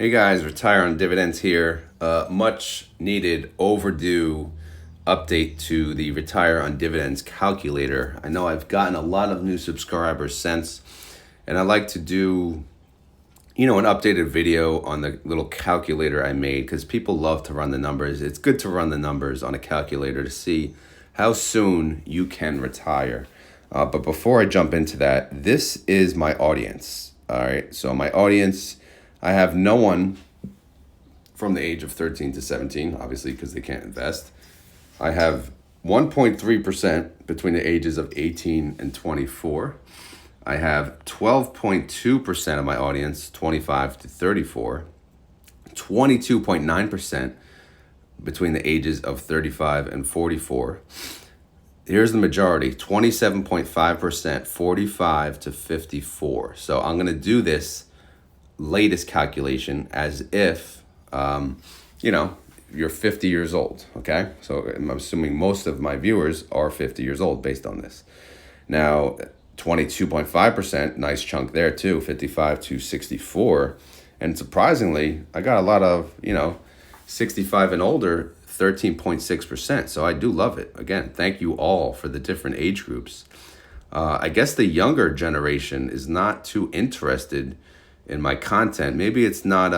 Hey guys, Retire on Dividends here. Much needed, overdue update to the Retire on Dividends calculator. I know I've gotten a lot of new subscribers since, and I like to do, an updated video on the little calculator I made because people love to run the numbers. It's good to run the numbers on a calculator to see how soon you can retire. But before I jump into that, this is my audience. All right, so my audience. I have no one from the age of 13 to 17, obviously, because they can't invest. I have 1.3% between the ages of 18 and 24. I have 12.2% of my audience, 25 to 34. 22.9% between the ages of 35 and 44. Here's the majority, 27.5%, 45 to 54. So I'm going to do this latest calculation as if, you're 50 years old, okay? So I'm assuming most of my viewers are 50 years old based on this. Now, 22.5%, nice chunk there too, 55 to 64. And surprisingly, I got a lot of, 65 and older, 13.6%. So I do love it. Again, thank you all for the different age groups. I guess the younger generation is not too interested in my content. Maybe it's not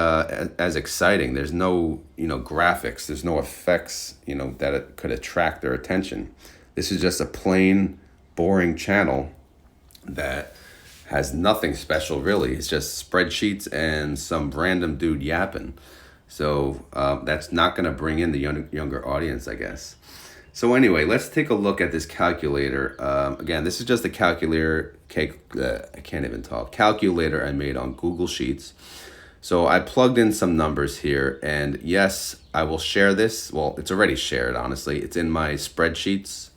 as exciting. There's no, graphics. There's no effects, that it could attract their attention. This is just a plain, boring channel that has nothing special, really. It's just spreadsheets and some random dude yapping. So that's not going to bring in the younger audience, I guess. So anyway, let's take a look at this calculator. Again, this is just a calculator. I can't even talk. Calculator I made on Google Sheets. So I plugged in some numbers here, and yes, I will share this. Well, it's already shared, honestly. It's in my spreadsheets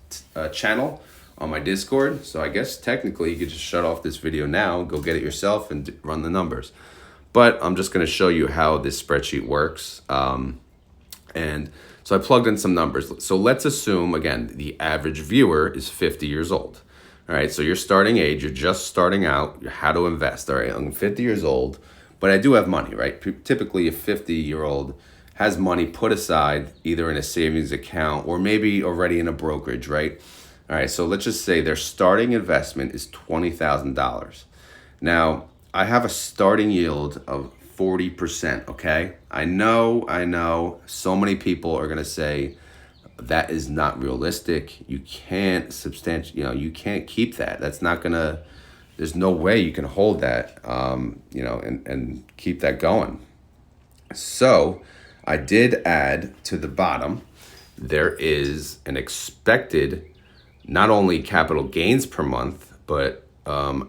channel on my Discord. So I guess technically you could just shut off this video now, go get it yourself, and run the numbers. But I'm just going to show you how this spreadsheet works. And so I plugged in some numbers. So let's assume, again, the average viewer is 50 years old. All right, so your starting age, you're just starting out, how to invest. All right, I'm 50 years old, but I do have money, right? Typically, a 50-year-old has money put aside either in a savings account or maybe already in a brokerage, right? All right, so let's just say their starting investment is $20,000. Now, I have a starting yield of 40%, okay? I know. So many people are going to say that is not realistic. You can't you can't keep that. That's not going to, there's no way you can hold that, and keep that going. So I did add to the bottom, there is an expected not only capital gains per month, but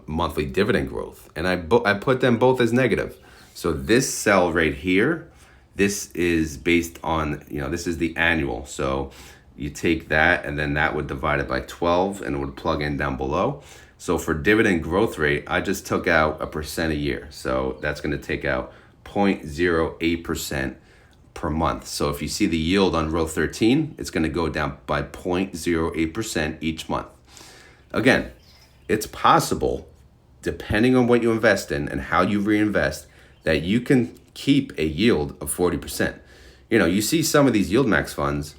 monthly dividend growth. And I put them both as negative. So this cell right here, this is based on, this is the annual. So you take that and then that would divide it by 12 and it would plug in down below. So for dividend growth rate, I just took out 1% a year. So that's going to take out 0.08% per month. So if you see the yield on row 13, it's going to go down by 0.08% each month. Again, it's possible, depending on what you invest in and how you reinvest, that you can keep a yield of 40%. You see some of these yield max funds,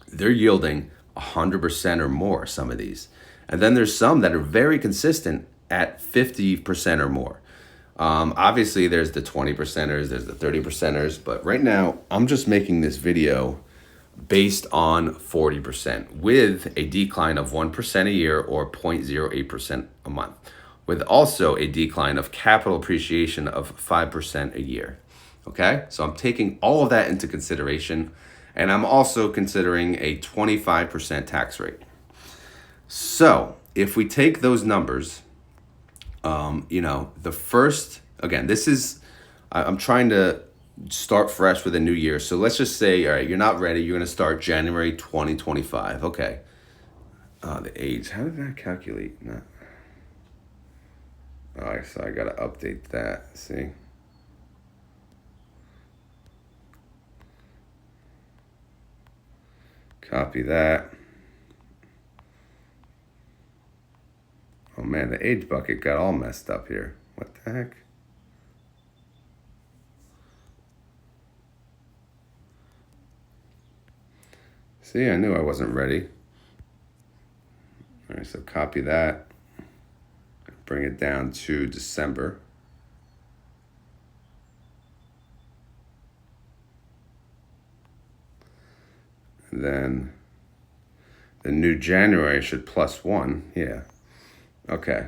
they're yielding 100% or more, some of these. And then there's some that are very consistent at 50% or more. Obviously, there's the 20%ers, there's the 30%ers, but right now, I'm just making this video based on 40% with a decline of 1% a year or 0.08% a month, with also a decline of capital appreciation of 5% a year. Okay, so I'm taking all of that into consideration, and I'm also considering a 25% tax rate. So if we take those numbers, the first, again, I'm trying to start fresh with a new year. So let's just say, all right, you're not ready. You're going to start January 2025. Okay. The age, how did that calculate? No. All right, so I got to update that. See? Copy that. Oh man, the age bucket got all messed up here. What the heck? See, I knew I wasn't ready. All right, so copy that. Bring it down to December. And then the new January should +1. Yeah. Okay.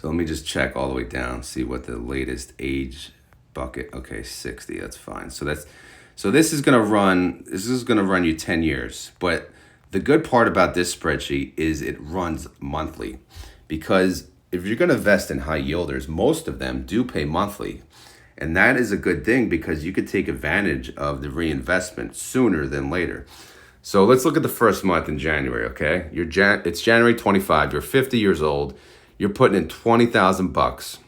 So let me just check all the way down, see what the latest age bucket. Okay, 60. That's fine. So this is gonna run you 10 years. But the good part about this spreadsheet is it runs monthly, because if you're gonna invest in high yielders, most of them do pay monthly. And that is a good thing because you could take advantage of the reinvestment sooner than later. So let's look at the first month in January, okay? It's January 25. You're 50 years old. You're putting in $20,000.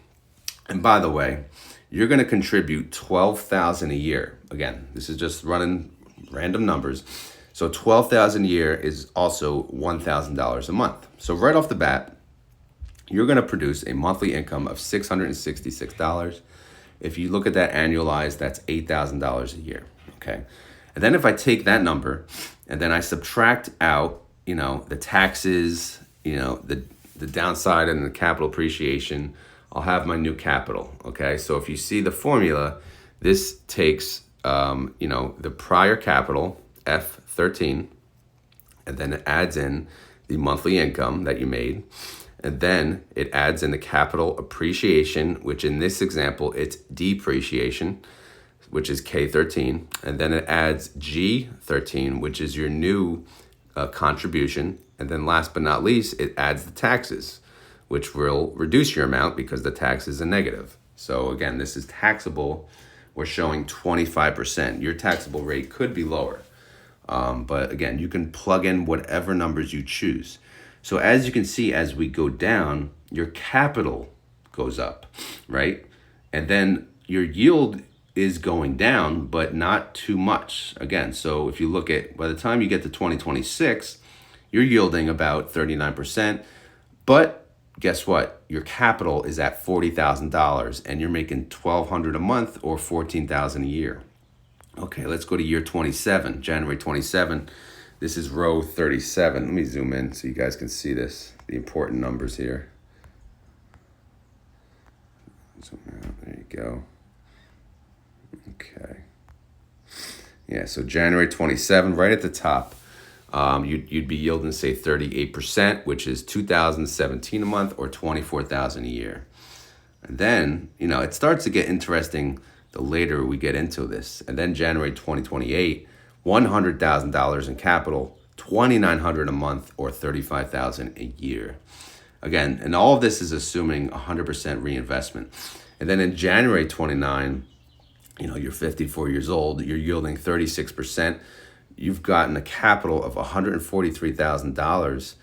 And by the way, you're going to contribute $12,000 a year. Again, this is just running random numbers. So $12,000 a year is also $1,000 a month. So right off the bat, you're going to produce a monthly income of $666. If you look at that annualized, that's $8,000 a year, okay? And then if I take that number and then I subtract out, the taxes, the downside and the capital appreciation, I'll have my new capital, okay? So if you see the formula, this takes, the prior capital, F13, and then it adds in the monthly income that you made. And then it adds in the capital appreciation, which in this example, it's depreciation, which is K13. And then it adds G13, which is your new contribution. And then last but not least, it adds the taxes, which will reduce your amount because the tax is a negative. So again, this is taxable. We're showing 25%. Your taxable rate could be lower. But again, you can plug in whatever numbers you choose. So as you can see, as we go down, your capital goes up, right? And then your yield is going down, but not too much. Again, so if you look at, by the time you get to 2026, you're yielding about 39%. But guess what? Your capital is at $40,000 and you're making $1,200 a month or $14,000 a year. Okay, let's go to year 27, January 27. This is row 37. Let me zoom in so you guys can see this, the important numbers here. Zoom out, there you go. Okay. Yeah, so January 27, right at the top, you'd be yielding, say, 38%, which is $2,017 a month or $24,000 a year. And then, it starts to get interesting the later we get into this. And then January 2028, $100,000 in capital, $2,900 a month or $35,000 a year. Again, and all of this is assuming 100% reinvestment. And then in January 29, you're 54 years old, you're yielding 36%. You've gotten a capital of $143,000,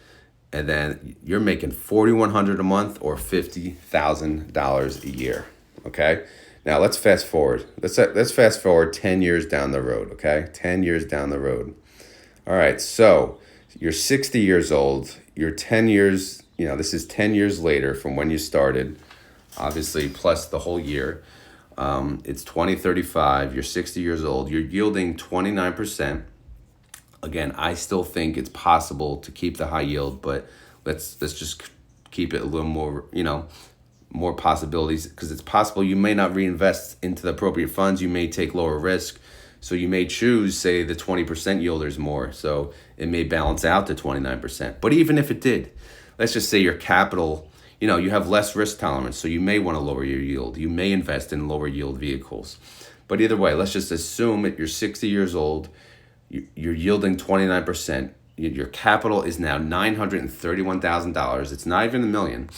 and then you're making $4,100 a month or $50,000 a year. Okay. Now let's fast forward. Let's fast forward 10 years down the road, okay? 10 years down the road. All right, so you're 60 years old. You're 10 years, this is 10 years later from when you started, obviously, plus the whole year. It's 2035. You're 60 years old. You're yielding 29%. Again, I still think it's possible to keep the high yield, but let's just keep it a little more, more possibilities, because it's possible you may not reinvest into the appropriate funds. You may take lower risk. So you may choose, say, the 20% yielders more. So it may balance out to 29%. But even if it did, let's just say your capital, you have less risk tolerance. So you may want to lower your yield. You may invest in lower yield vehicles. But either way, let's just assume that you're 60 years old, you're yielding 29%. Your capital is now $931,000. It's not even $1 million.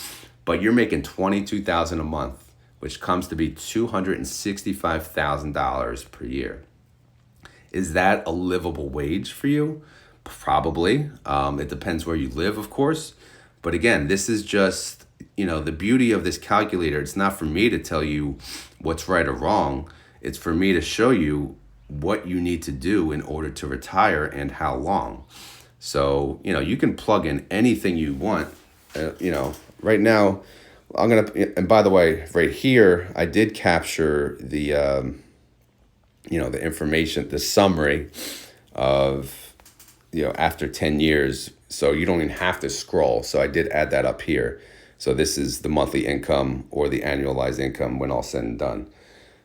But you're making $22,000 a month, which comes to be $265,000 per year. Is that a livable wage for you? Probably. It depends where you live, of course. But again, this is just, the beauty of this calculator. It's not for me to tell you what's right or wrong. It's for me to show you what you need to do in order to retire and how long. So, you can plug in anything you want, Right now, and by the way, right here, I did capture the, the information, the summary. of, after 10 years. So you don't even have to scroll. So I did add that up here. So this is the monthly income or the annualized income when all said and done.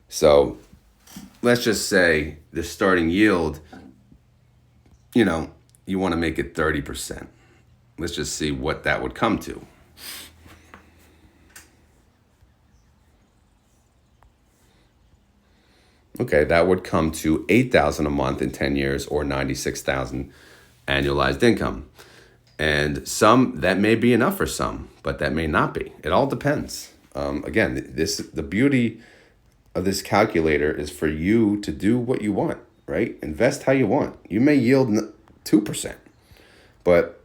So let's just say the starting yield, you want to make it 30%. Let's just see what that would come to. Okay, that would come to $8,000 a month in 10 years or $96,000 annualized income. And that may be enough for some, but that may not be. It all depends. Again, the beauty of this calculator is for you to do what you want, right? Invest how you want. You may yield 2%, but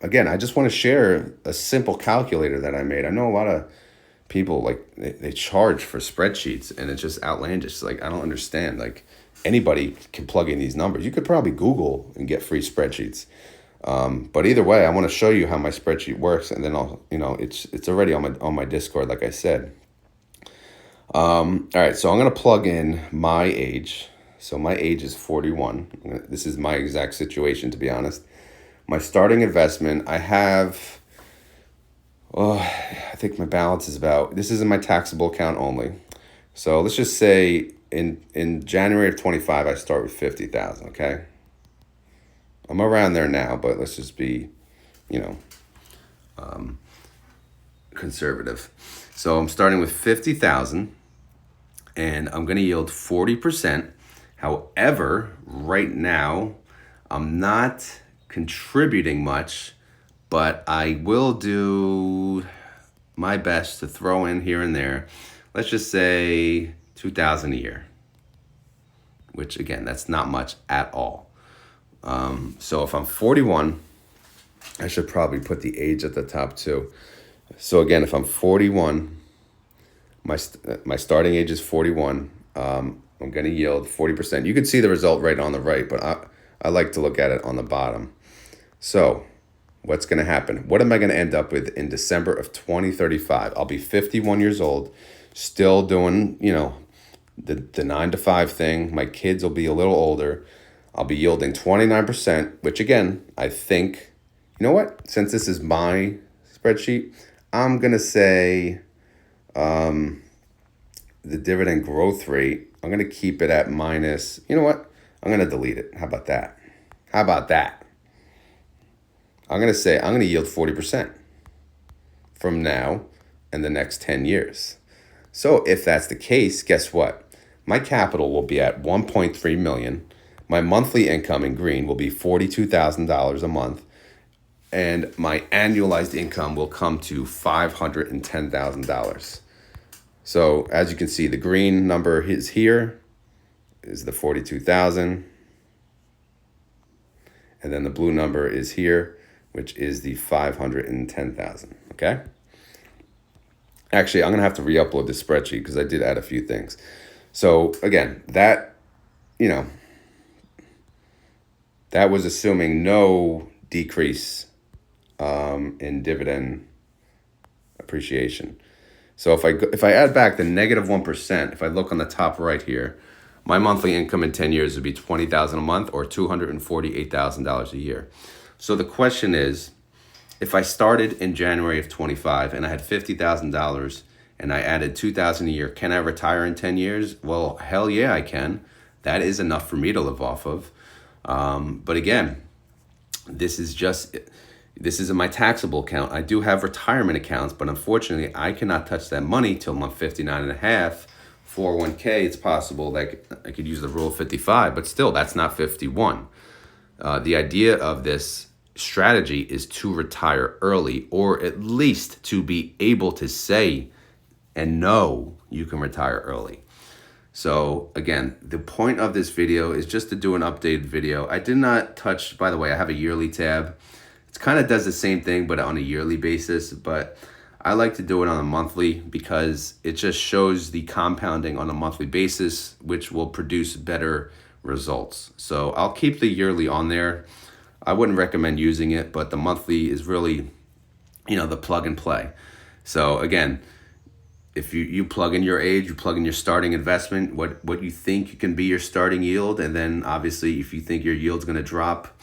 again, I just want to share a simple calculator that I made. I know a lot of people, like, they charge for spreadsheets, and it's just outlandish. Like, I don't understand. Like, anybody can plug in these numbers. You could probably Google and get free spreadsheets. But either way, I want to show you how my spreadsheet works, and then it's already on my Discord, like I said. All right, so I'm gonna plug in my age. So my age is 41. This is my exact situation, to be honest. My starting investment, I have, I think my balance is this is in my taxable account only. So let's just say in January of 25, I start with 50,000, okay? I'm around there now, but let's just be, conservative. So I'm starting with 50,000, and I'm going to yield 40%. However, right now, I'm not contributing much, but I will do my best to throw in here and there. Let's just say 2,000 a year, which again, that's not much at all. So if I'm 41, I should probably put the age at the top too. So again, if I'm 41, my starting age is 41. I'm going to yield 40%. You can see the result right on the right, but I like to look at it on the bottom. So what's going to happen? What am I going to end up with in December of 2035? I'll be 51 years old, still doing, the 9 to 5 thing. My kids will be a little older. I'll be yielding 29%, which again, I think, since this is my spreadsheet, I'm going to say the dividend growth rate, I'm going to keep it at minus, I'm going to delete it. How about that? I'm going to yield 40% from now and the next 10 years. So if that's the case, guess what? My capital will be at 1.3 million. My monthly income in green will be $42,000 a month, and my annualized income will come to $510,000. So as you can see, the green number is here, is the 42,000, and then the blue number is here, which is the 510,000. Okay. Actually, I'm gonna have to re-upload this spreadsheet because I did add a few things. So again, that was assuming no decrease in dividend appreciation. So if I add back the -1%, if I look on the top right here, my monthly income in 10 years would be $20,000 a month or $248,000 a year. So the question is, if I started in January of 25 and I had $50,000 and I added $2,000 a year, can I retire in 10 years? Well, hell yeah, I can. That is enough for me to live off of. But again, this is in my taxable account. I do have retirement accounts, but unfortunately I cannot touch that money till I'm 59 and a half. 401k, it's possible that I could use the rule of 55, but still that's not 51. The idea of this strategy is to retire early, or at least to be able to say and know you can retire early. So again, the point of this video is just to do an updated video. I did not touch, by the way, I have a yearly tab. It kind of does the same thing, but on a yearly basis. But I like to do it on a monthly because it just shows the compounding on a monthly basis, which will produce better results. So I'll keep the yearly on there. I wouldn't recommend using it, but the monthly is really, the plug and play. So again, if you plug in your age, you plug in your starting investment, what you think you can be your starting yield, and then obviously if you think your yield's going to drop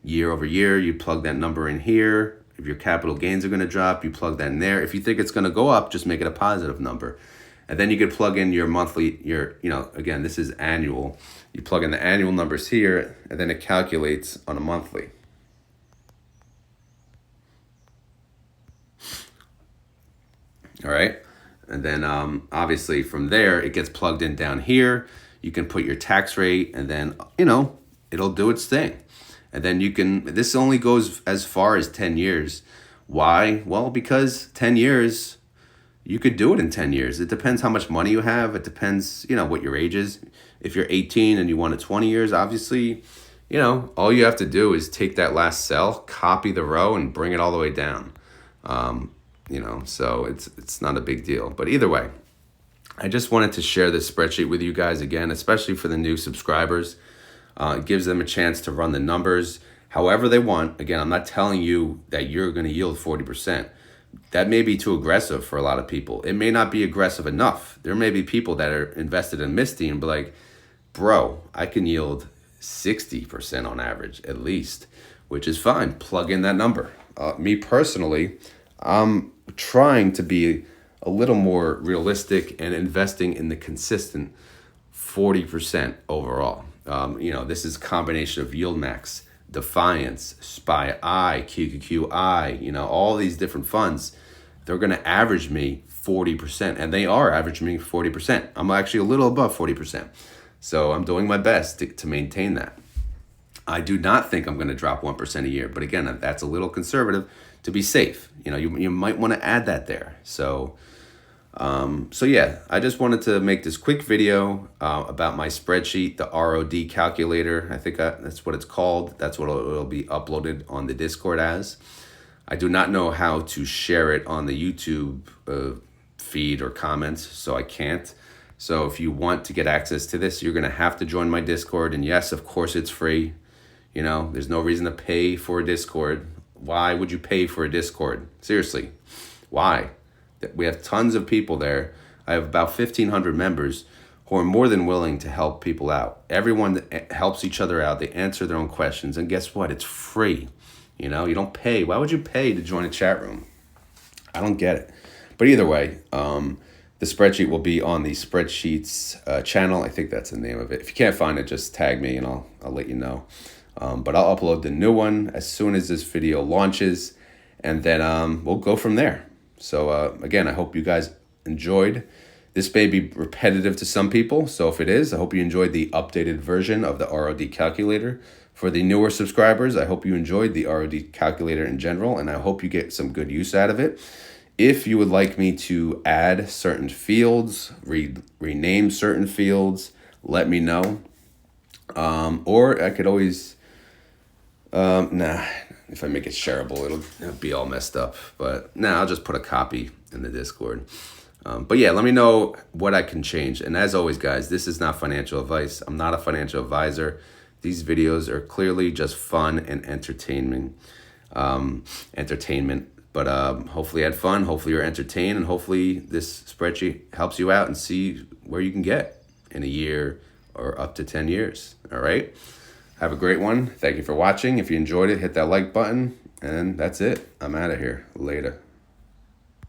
year over year, you plug that number in here. If your capital gains are going to drop, you plug that in there. If you think it's going to go up, just make it a positive number. And then you could plug in your monthly, again, this is annual. You plug in the annual numbers here, and then it calculates on a monthly. All right. And then obviously from there, it gets plugged in down here. You can put your tax rate, and then, it'll do its thing. And then this only goes as far as 10 years. Why? Well, because 10 years, you could do it in 10 years. It depends how much money you have. It depends, what your age is. If you're 18 and you want it 20 years, obviously, all you have to do is take that last cell, copy the row, and bring it all the way down. So it's not a big deal. But either way, I just wanted to share this spreadsheet with you guys again, especially for the new subscribers. It gives them a chance to run the numbers however they want. Again, I'm not telling you that you're going to yield 40%. That may be too aggressive for a lot of people. It may not be aggressive enough. There may be people that are invested in Misty and be like, bro, I can yield 60% on average at least, which is fine. Plug in that number. Me personally, I'm trying to be a little more realistic and investing in the consistent 40% overall. This is a combination of Yield Max, Defiance, SPY I, QQQI, all these different funds. They're going to average me 40%, and they are averaging me 40%. I'm actually a little above 40%. So I'm doing my best to maintain that. I do not think I'm going to drop 1% a year, but again, that's a little conservative to be safe. You might want to add that there. So yeah, I just wanted to make this quick video about my spreadsheet, the ROD calculator. I think that's what it's called. That's what it'll be uploaded on the Discord as. I do not know how to share it on the YouTube feed or comments, so I can't. So if you want to get access to this, you're going to have to join my Discord. And yes, of course, it's free. There's no reason to pay for a Discord. Why would you pay for a Discord? Seriously, why? We have tons of people there. I have about 1,500 members who are more than willing to help people out. Everyone helps each other out. They answer their own questions. And guess what? It's free. You don't pay. Why would you pay to join a chat room? I don't get it. But either way, the spreadsheet will be on the Spreadsheets channel. I think that's the name of it. If you can't find it, just tag me and I'll let you know. But I'll upload the new one as soon as this video launches. And then we'll go from there. So again, I hope you guys enjoyed. This may be repetitive to some people, so if it is, I hope you enjoyed the updated version of the ROD calculator. For the newer subscribers, I hope you enjoyed the ROD calculator in general, and I hope you get some good use out of it. If you would like me to add certain fields, rename certain fields, let me know. Or I could always, if I make it shareable, it'll be all messed up. But I'll just put a copy in the Discord. But yeah, let me know what I can change. And as always, guys, this is not financial advice. I'm not a financial advisor. These videos are clearly just fun and entertainment. But hopefully you had fun. Hopefully you're entertained. And hopefully this spreadsheet helps you out and see where you can get in a year or up to 10 years. All right? Have a great one. Thank you for watching. If you enjoyed it, hit that like button. And that's it. I'm out of here. Later.